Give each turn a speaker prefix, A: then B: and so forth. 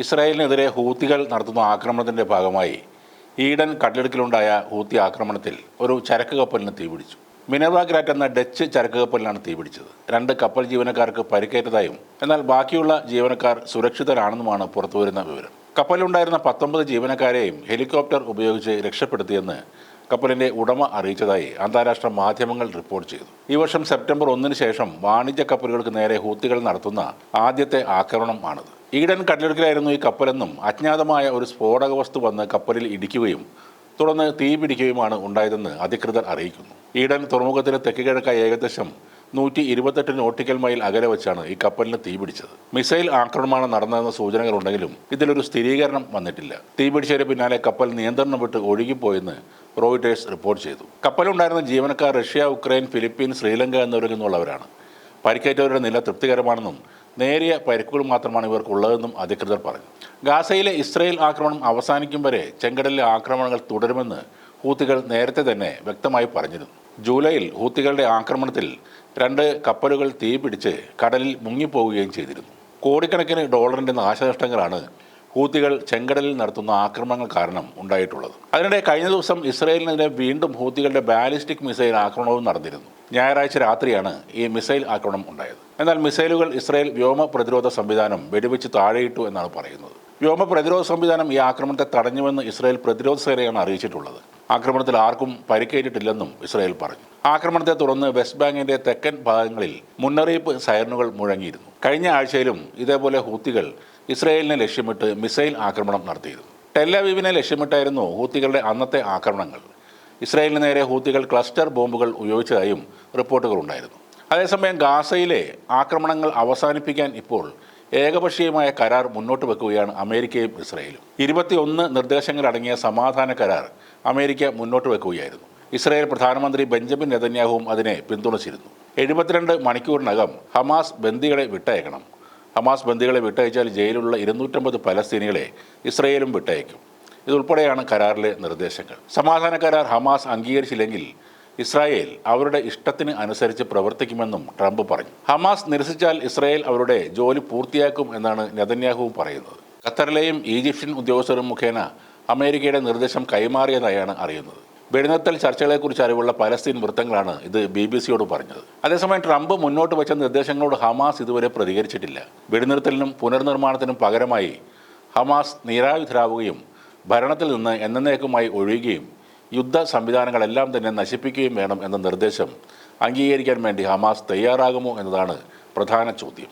A: ഇസ്രായേലിനെതിരെ ഹൂത്തികൾ നടത്തുന്ന ആക്രമണത്തിൻ്റെ ഭാഗമായി ഈഡൻ കടലിടുക്കിലുണ്ടായ ഹൂത്തി ആക്രമണത്തിൽ ഒരു ചരക്ക് കപ്പലിന് തീപിടിച്ചു. മിനർവ ഗ്രാറ്റ് എന്ന ഡച്ച് ചരക്ക് കപ്പലിനാണ് തീപിടിച്ചത്. 2 കപ്പൽ ജീവനക്കാർക്ക് പരിക്കേറ്റതായും എന്നാൽ ബാക്കിയുള്ള ജീവനക്കാർ സുരക്ഷിതരാണെന്നുമാണ് പുറത്തുവരുന്ന വിവരം. കപ്പലിലുണ്ടായിരുന്ന 19 ജീവനക്കാരെയും ഹെലികോപ്റ്റർ ഉപയോഗിച്ച് രക്ഷപ്പെടുത്തിയെന്ന് കപ്പലിന്റെ ഉടമ അറിയിച്ചതായി അന്താരാഷ്ട്ര മാധ്യമങ്ങൾ റിപ്പോർട്ട് ചെയ്തു. ഈ വർഷം സെപ്റ്റംബർ 1 ശേഷം വാണിജ്യ കപ്പലുകൾക്ക് നേരെ ഹൂത്തികൾ നടത്തുന്ന ആദ്യത്തെ ആക്രമണമാണിത്. ഈഡൻ കടലിടുക്കിലായിരുന്നു ഈ കപ്പലെന്നും അജ്ഞാതമായ ഒരു സ്ഫോടക വസ്തു വന്ന് കപ്പലിൽ ഇടിക്കുകയും തുടർന്ന് തീപിടിക്കുകയുമാണ് ഉണ്ടായതെന്ന് അധികൃതർ അറിയിക്കുന്നു. ഈഡൻ തുറമുഖത്തിന് തെക്ക് കിഴക്കായി ഏകദേശം 128 നോട്ടിക്കൽ മൈൽ അകലെ വെച്ചാണ് ഈ കപ്പലിന് തീപിടിച്ചത്. മിസൈൽ ആക്രമണമാണ് നടന്നതെന്ന സൂചനകളുണ്ടെങ്കിലും ഇതിലൊരു സ്ഥിരീകരണം വന്നിട്ടില്ല. തീപിടിച്ചതിന് പിന്നാലെ കപ്പൽ നിയന്ത്രണം വിട്ട് ഒഴുകിപ്പോയെന്ന് റോയിട്ടേഴ്സ് റിപ്പോർട്ട് ചെയ്തു. കപ്പലുണ്ടായിരുന്ന ജീവനക്കാർ റഷ്യ, ഉക്രൈൻ, ഫിലിപ്പീൻസ്, ശ്രീലങ്ക എന്നിവരിൽ നിന്നുള്ളവരാണ്. പരിക്കേറ്റവരുടെ നില തൃപ്തികരമാണെന്നും നേരിയ പരിക്കുകൾ മാത്രമാണ് ഇവർക്കുള്ളതെന്നും അധികൃതർ പറഞ്ഞു. ഗാസയിലെ ഇസ്രായേൽ ആക്രമണം അവസാനിക്കും വരെ ചെങ്കടലിലെ ആക്രമണങ്ങൾ തുടരുമെന്ന് ഹൂത്തികൾ നേരത്തെ തന്നെ വ്യക്തമായി പറഞ്ഞിരുന്നു. ജൂലൈയിൽ ഹൂത്തികളുടെ ആക്രമണത്തിൽ 2 കപ്പലുകൾ തീപിടിച്ച് കടലിൽ മുങ്ങിപ്പോവുകയും ചെയ്തിരുന്നു. കോടിക്കണക്കിന് ഡോളറിന്റെ നാശനഷ്ടങ്ങളാണ് ഹൂത്തികൾ ചെങ്കടലിൽ നടത്തുന്ന ആക്രമണങ്ങൾ കാരണം ഉണ്ടായിട്ടുള്ളത്. അതിനിടെ കഴിഞ്ഞ ദിവസം ഇസ്രായേലിനെതിരെ വീണ്ടും ഹൂത്തികളുടെ ബാലിസ്റ്റിക് മിസൈൽ ആക്രമണവും നടന്നിരുന്നു. ഞായറാഴ്ച രാത്രിയാണ് ഈ മിസൈൽ ആക്രമണം ഉണ്ടായത്. എന്നാൽ മിസൈലുകൾ ഇസ്രായേൽ വ്യോമ പ്രതിരോധ സംവിധാനം വെടിവെച്ച് താഴെയിട്ടു എന്നാണ് പറയുന്നത്. വ്യോമ പ്രതിരോധ സംവിധാനം ഈ ആക്രമണത്തെ തടഞ്ഞുവെന്ന് ഇസ്രായേൽ പ്രതിരോധ സേനയാണ് അറിയിച്ചിട്ടുള്ളത്. ആക്രമണത്തിൽ ആർക്കും പരിക്കേറ്റിട്ടില്ലെന്നും ഇസ്രായേൽ പറഞ്ഞു. ആക്രമണത്തെ തുടർന്ന് വെസ്റ്റ് ബാങ്കിന്റെ തെക്കൻ ഭാഗങ്ങളിൽ മുന്നറിയിപ്പ് സൈറനുകൾ മുഴങ്ങിയിരുന്നു. കഴിഞ്ഞ ആഴ്ചയിലും ഇതേപോലെ ഹൂത്തികൾ ഇസ്രായേലിനെ ലക്ഷ്യമിട്ട് മിസൈൽ ആക്രമണം നടത്തിയിരുന്നു. ടെല്ലവീവിനെ ലക്ഷ്യമിട്ടായിരുന്നു ഹൂത്തികളുടെ അന്നത്തെ ആക്രമണങ്ങൾ. ഇസ്രായേലിന് നേരെ ഹൂത്തികൾ ക്ലസ്റ്റർ ബോംബുകൾ ഉപയോഗിച്ചതായും റിപ്പോർട്ടുകൾ ഉണ്ടായിരുന്നു. അതേസമയം ഗാസയിലെ ആക്രമണങ്ങൾ അവസാനിപ്പിക്കാൻ ഇപ്പോൾ ഏകപക്ഷീയമായ കരാർ മുന്നോട്ട് വെക്കുകയാണ് അമേരിക്കയും ഇസ്രായേലും. 21 നിർദ്ദേശങ്ങളടങ്ങിയ സമാധാന കരാർ അമേരിക്ക മുന്നോട്ട് വെക്കുകയായിരുന്നു. ഇസ്രായേൽ പ്രധാനമന്ത്രി ബെഞ്ചമിൻ നെതന്യാഹുവും അതിനെ പിന്തുണച്ചിരുന്നു. 72 മണിക്കൂറിനകം ഹമാസ് ബന്ദികളെ വിട്ടയക്കണം. ഹമാസ് ബന്ദികളെ വിട്ടയച്ചാൽ ജയിലിലുള്ള 250 പലസ്തീനികളെ ഇസ്രായേലും വിട്ടയക്കും. ഇതുൾപ്പെടെയാണ് കരാറിലെ നിർദ്ദേശങ്ങൾ. സമാധാന കരാർ ഹമാസ് അംഗീകരിച്ചില്ലെങ്കിൽ ഇസ്രായേൽ അവരുടെ ഇഷ്ടത്തിന് അനുസരിച്ച് പ്രവർത്തിക്കുമെന്നും ട്രംപ് പറഞ്ഞു. ഹമാസ് നിരസിച്ചാൽ ഇസ്രായേൽ അവരുടെ ജോലി പൂർത്തിയാക്കും എന്നാണ് നെതന്യാഹുവും പറയുന്നത്. ഖത്തറിലെയും ഈജിപ്ഷ്യൻ ഉദ്യോഗസ്ഥരും മുഖേന അമേരിക്കയുടെ നിർദ്ദേശം കൈമാറിയതായാണ് അറിയുന്നത്. വെടിനിർത്തൽ ചർച്ചകളെക്കുറിച്ച് അറിവുള്ള പലസ്തീൻ വൃത്തങ്ങളാണ് ഇത് BBC-യോട് പറഞ്ഞത്. അതേസമയം ട്രംപ് മുന്നോട്ട് വെച്ച നിർദ്ദേശങ്ങളോട് ഹമാസ് ഇതുവരെ പ്രതികരിച്ചിട്ടില്ല. വെടിനിർത്തലിനും പുനർനിർമ്മാണത്തിനും പകരമായി ഹമാസ് നിരായുധരാവുകയും ഭരണത്തിൽ നിന്ന് എന്നേക്കുമായി ഒഴിയുകയും യുദ്ധ സംവിധാനങ്ങളെല്ലാം തന്നെ നശിപ്പിക്കുകയും വേണം എന്ന നിർദ്ദേശം അംഗീകരിക്കാൻ വേണ്ടി ഹമാസ് തയ്യാറാകുമോ എന്നതാണ് പ്രധാന ചോദ്യം.